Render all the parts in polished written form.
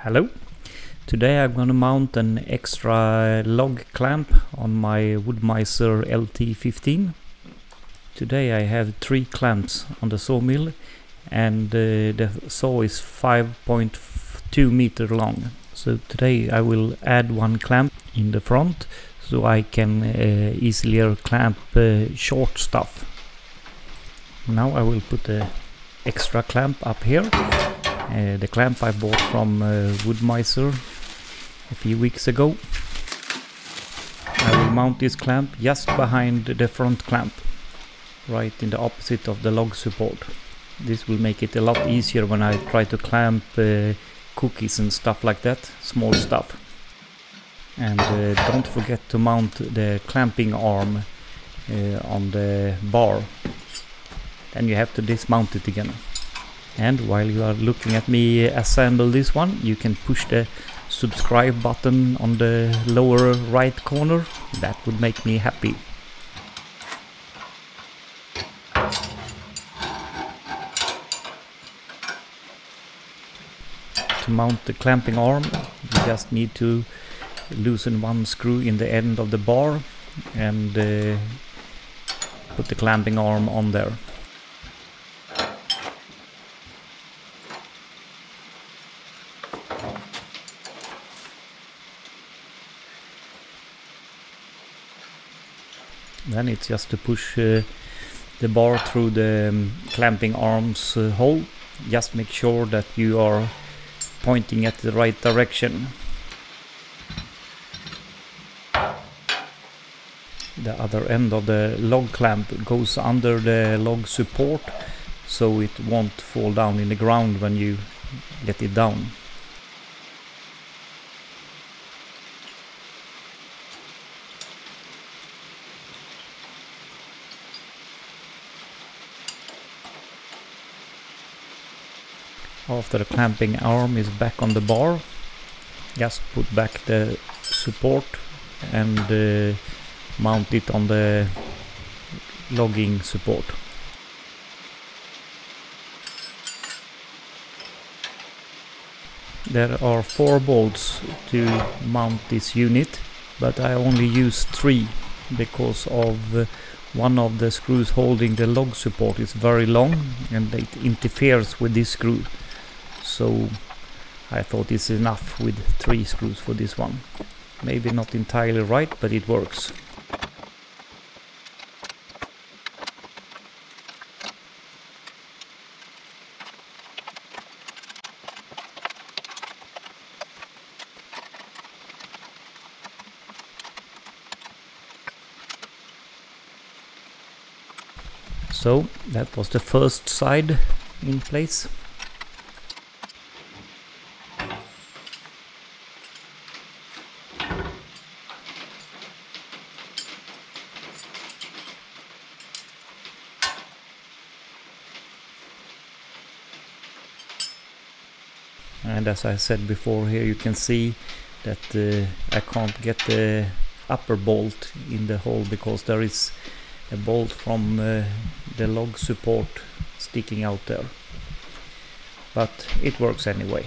Hello. Today I'm gonna mount an extra log clamp on my WoodMizer Lt15. Today I have 3 clamps on the sawmill and the saw is 5.2 meter long. So today I will add 1 clamp in the front so I can easier clamp short stuff. Now I will put the extra clamp up here. The clamp I bought from WoodMizer a few weeks ago. I will mount this clamp just behind the front clamp, right in the opposite of the log support. This will make it a lot easier when I try to clamp cookies and stuff like that, small stuff. And don't forget to mount the clamping arm on the bar. Then you have to dismount it again. And while you are looking at me assemble this one, you can push the subscribe button on the lower right corner. That would make me happy. To mount the clamping arm, you just need to loosen 1 screw in the end of the bar and put the clamping arm on there. Then it's just to push the bar through the clamping arm's hole. Just make sure that you are pointing at the right direction. The other end of the log clamp goes under the log support, so it won't fall down in the ground when you get it down. After the clamping arm is back on the bar, just put back the support and mount it on the logging support. There are 4 bolts to mount this unit, but I only use 3 because of one of the screws holding the log support is very long and it interferes with this screw. So I thought it's enough with 3 screws for this one. Maybe not entirely right, but it works. So that was the first side in place. And as I said before, here you can see that I can't get the upper bolt in the hole because there is a bolt from the log support sticking out there. But it works anyway.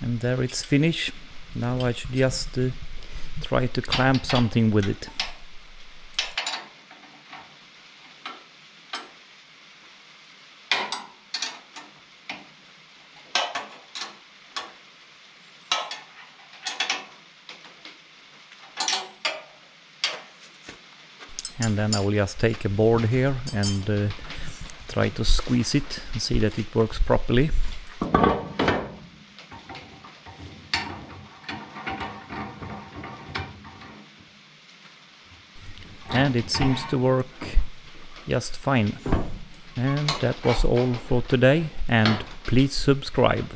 And there it's finished. Now I should just try to clamp something with it. And then I will just take a board here and try to squeeze it and see that it works properly. And it seems to work just fine. And that was all for today, and please subscribe.